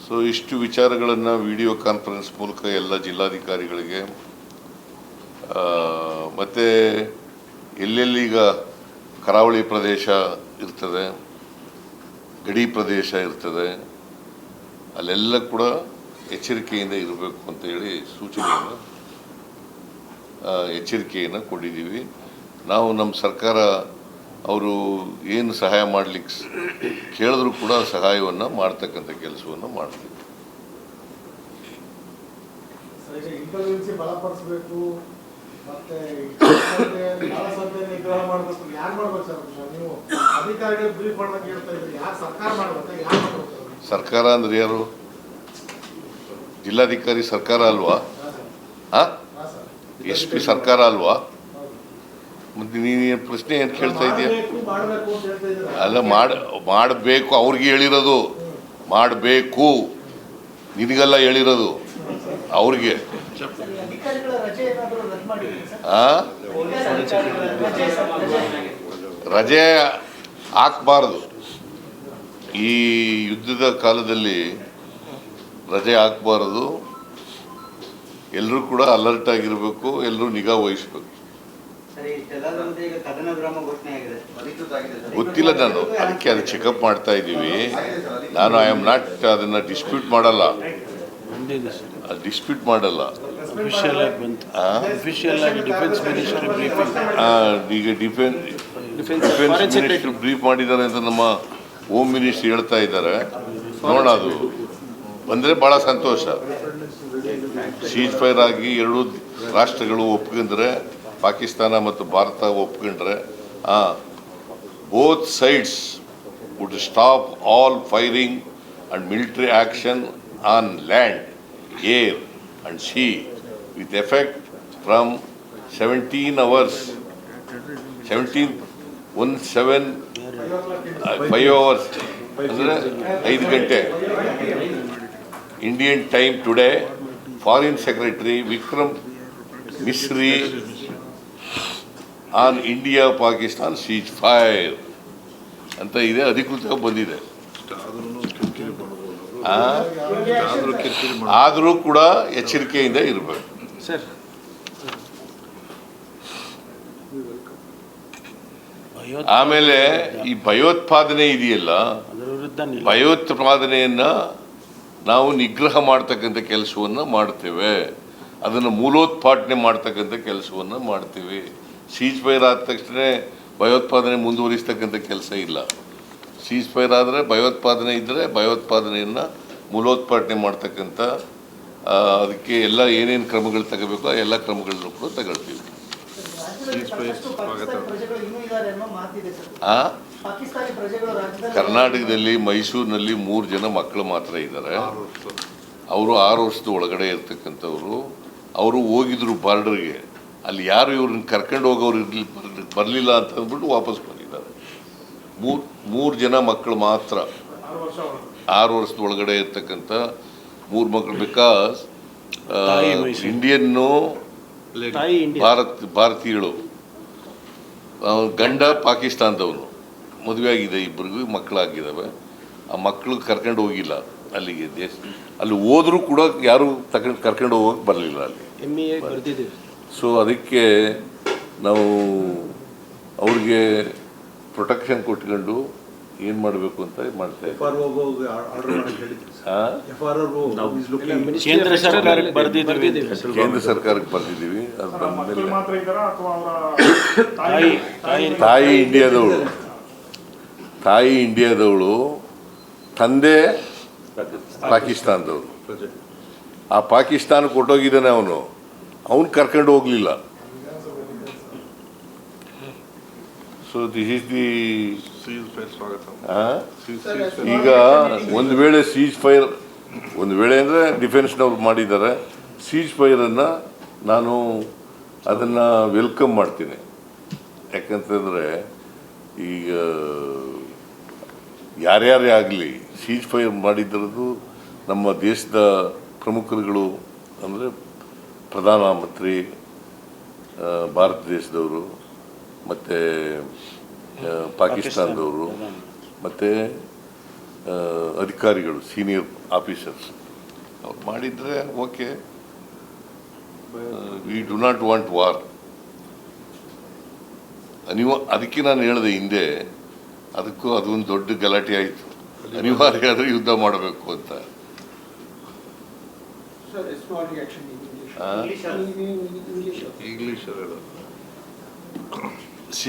So ಇಷ್ಟು ವಿಚಾರಗಳನ್ನು video conference ಮೂಲಕ ಎಲ್ಲ ಜಿಲ್ಲಾಧಿಕಾರಿಗಳಿಗೆ ಮತ್ತು ಎಲ್ಲೆಲ್ಲೀಗ ಕರಾವಳಿ ಪ್ರದೇಶ ಇರ್ತದೆ, ಗಡಿ ಪ್ರದೇಶ ಇರ್ತದೆ, ಅಲ್ಲೆಲ್ಲ ಕೂಡ ಎಚ್ಚರಿಕೆಯಿಂದ ಇರಬೇಕು ಅಂತೇಳಿ ಎಚ್ಚರಿಕೆಯನ್ನು ಕೊಟ್ಟಿದ್ದೀವಿ. ನಾವು ನಮ್ಮ ಸರ್ಕಾರ ಅವರು ಏನು ಸಹಾಯ ಮಾಡಲಿಕ್ಕೆ ಕೇಳಿದ್ರು ಕೂಡ ಸಹಾಯವನ್ನು ಮಾಡ್ತಕ್ಕಂಥ ಕೆಲಸವನ್ನು ಮಾಡ್ತೀವಿ. ಸರ್ಕಾರ ಅಂದ್ರೆ ಯಾರು? ಜಿಲ್ಲಾಧಿಕಾರಿ ಸರ್ಕಾರ ಅಲ್ವಾ? SP ಸರ್ಕಾರ ಅಲ್ವಾ? ಮತ್ತೆ ನೀನು ಪ್ರಶ್ನೆ ಏನು ಕೇಳ್ತಾ ಇದೆಯಾ? ಅಲ್ಲ, ಮಾಡಬೇಕು, ಅವ್ರಿಗೆ ಹೇಳಿರೋದು ಮಾಡಬೇಕು, ನಿನಗೆಲ್ಲ ಹೇಳಿರೋದು ಅವ್ರಿಗೆ. ರಜೆ ಹಾಕಬಾರ್ದು. ಈ ಯುದ್ಧದ ಕಾಲದಲ್ಲಿ ರಜೆ ಹಾಕಬಾರದು. ಎಲ್ಲರೂ ಕೂಡ ಅಲರ್ಟ್ ಆಗಿರಬೇಕು, ಎಲ್ಲರೂ ನಿಗಾ ವಹಿಸಬೇಕು. ಗೊತ್ತಿಲ್ಲ, ನಾನು ಅದಕ್ಕೆ ಅದು ಚೆಕಪ್ ಮಾಡ್ತಾ ಇದ್ದೀವಿ. ನಾನು ಐ ಆಮ್ ನಾಟ್ ಅದನ್ನು ಡಿಸ್ಪ್ಯೂಟ್ ಮಾಡಲ್ಲ. ಈಗ ಡಿಫೆನ್ಸ್ ಮಿನಿಸ್ಟರ್ ಬ್ರೀಫ್ ಮಾಡಿದ್ದಾರೆ ಅಂತ ನಮ್ಮ ಹೋಮ್ ಮಿನಿಸ್ಟರ್ ಹೇಳ್ತಾ ಇದ್ದಾರೆ. ನೋಡೋಣ, ಅದು ಬಂದರೆ ಭಾಳ ಸಂತೋಷ. ಸೀಜ್ ಫೈರ್ ಆಗಿ ಎರಡೂ ರಾಷ್ಟ್ರಗಳು ಒಪ್ಕೊಂಡ್ರೆ, ಪಾಕಿಸ್ತಾನ ಮತ್ತು ಭಾರತ ಒಪ್ಕೊಂಡ್ರೆ, both sides would stop all firing and military action on land, air and sea with effect from 17 hours, 5 hours ಅಂದರೆ 5 ಗಂಟೆ Indian time today. Foreign secretary Vikram Misri on India Pakistan seize fire ಅಂತ ಇದೆ, ಅಧಿಕೃತವಾಗಿ ಬಂದಿದೆ. ಆದರೂ ಕೂಡ ಎಚ್ಚರಿಕೆಯಿಂದ ಇರಬೇಕು. ಆಮೇಲೆ ಈ ಭಯೋತ್ಪಾದನೆ ಇದೆಯಲ್ಲ, ಭಯೋತ್ಪಾದನೆಯನ್ನ ನಾವು ನಿಗ್ರಹ ಮಾಡ್ತಕ್ಕಂಥ ಕೆಲಸವನ್ನು ಮಾಡ್ತೇವೆ, ಅದನ್ನು ಮೂಲೋತ್ಪಾದನೆ ಮಾಡ್ತಕ್ಕಂಥ ಕೆಲಸವನ್ನು ಮಾಡ್ತೀವಿ. ಸೀಜ್ ಫೈರ್ ಆದ ತಕ್ಷಣ ಭಯೋತ್ಪಾದನೆ ಮುಂದುವರಿಸ್ತಕ್ಕಂಥ ಕೆಲಸ ಇಲ್ಲ. ಸೀಜ್ ಫೈರ್ ಆದರೆ ಭಯೋತ್ಪಾದನೆ ಇದ್ದರೆ ಭಯೋತ್ಪಾದನೆಯನ್ನು ಮೂಲೋತ್ಪಾದನೆ ಮಾಡ್ತಕ್ಕಂಥ ಅದಕ್ಕೆ ಎಲ್ಲ ಏನೇನು ಕ್ರಮಗಳು ತಗೋಬೇಕು ಆ ಎಲ್ಲ ಕ್ರಮಗಳನ್ನು ಕೂಡ ತಗೊಳ್ತೀವಿ. ಕರ್ನಾಟಕದಲ್ಲಿ ಮೈಸೂರಿನಲ್ಲಿ 3 ಜನ ಮಕ್ಕಳು ಮಾತ್ರ ಇದ್ದಾರೆ. ಅವರು 6 ವರ್ಷದ ಒಳಗಡೆ ಇರ್ತಕ್ಕಂಥವ್ರು. ಅವರು ಹೋಗಿದ್ರು ಬಾರ್ಡರ್ಗೆ, ಅಲ್ಲಿ ಯಾರು ಇವ್ರನ್ನ ಕರ್ಕೊಂಡು ಹೋಗೋರು ಬರಲಿಲ್ಲ ಅಂತ ಅಂದ್ಬಿಟ್ಟು ವಾಪಸ್ ಬಂದಿದ್ದಾರೆ. 3 ಜನ ಮಕ್ಕಳು ಮಾತ್ರ, 6 ವರ್ಷದ ಒಳಗಡೆ ಇರ್ತಕ್ಕಂಥ 3 ಮಕ್ಕಳು. ಬಿಕಾಸ್ ಇಂಡಿಯನ್ನು ಭಾರತೀಯಗಳು, ಗಂಡ ಪಾಕಿಸ್ತಾನದವನು, ಮದುವೆ ಆಗಿದೆ, ಇಬ್ಬರಿಗೂ ಮಕ್ಕಳಾಗಿದ್ದಾವೆ. ಆ ಮಕ್ಕಳು ಕರ್ಕೊಂಡು ಹೋಗಿಲ್ಲ ಅಲ್ಲಿಗೆ, ಅಲ್ಲಿ ಹೋದರೂ ಕೂಡ ಯಾರು ಕರ್ಕೊಂಡು ಹೋಗೋಕೆ ಬರಲಿಲ್ಲ ಅಲ್ಲಿ. ಸೊ ಅದಕ್ಕೆ ನಾವು ಅವ್ರಿಗೆ ಪ್ರೊಟೆಕ್ಷನ್ ಕೊಟ್ಕೊಂಡು ಏನು ಮಾಡಬೇಕು ಅಂತ ಮಾಡ್ತಾ ಇದ್ದೀವಿ. ಕೇಂದ್ರ ಸರ್ಕಾರಕ್ಕೆ ಬರೆದಿದ್ದೀವಿ. ತಾಯಿ ಇಂಡಿಯಾದವಳು, ತಂದೆ ಪಾಕಿಸ್ತಾನದವರು. ಆ ಪಾಕಿಸ್ತಾನಕ್ಕೆ ಕೊಟ್ಟೋಗಿದ್ದಾನೆ ಅವನು ಕರ್ಕೊಂಡು ಹೋಗಲಿಲ್ಲ. ಸೊ ದಿಸ್ ಈಸ್ ದಿ ಈಗ ಒಂದು ವೇಳೆ ಸೀಜ್ ಫೈರ್, ಒಂದು ವೇಳೆ ಅಂದರೆ ಡಿಫೆನ್ಸ್ನವ್ರು ಮಾಡಿದ್ದಾರೆ, ಸೀಜ್ ಫೈರನ್ನು ನಾನು ಅದನ್ನು ವೆಲ್ಕಮ್ ಮಾಡ್ತೀನಿ. ಯಾಕಂತಂದರೆ ಈಗ ಯಾರ್ಯಾರೇ ಆಗಲಿ ಸೀಜ್ ಫೈರ್ ಮಾಡಿದ್ರದ್ದು ನಮ್ಮ ದೇಶದ ಪ್ರಮುಖರುಗಳು, ಅಂದರೆ ಪ್ರಧಾನಮಂತ್ರಿ, ಭಾರತ ದೇಶದವರು, ಮತ್ತು ಪಾಕಿಸ್ತಾನದವರು, ಮತ್ತು ಅಧಿಕಾರಿಗಳು, ಸೀನಿಯರ್ ಆಫೀಸರ್ಸ್ ಅವ್ರು ಮಾಡಿದರೆ okay. We do not want war. ಅದಕ್ಕೆ ನಾನು ಹೇಳಿದೆ ಹಿಂದೆ, ಅದಕ್ಕೂ ಅದೊಂದು ದೊಡ್ಡ ಗಲಾಟೆ ಆಯಿತು. ಅನಿವಾರ್ಯ ಆದರೆ ಯುದ್ಧ ಮಾಡಬೇಕು ಅಂತ. Sir, a small reaction in English. English.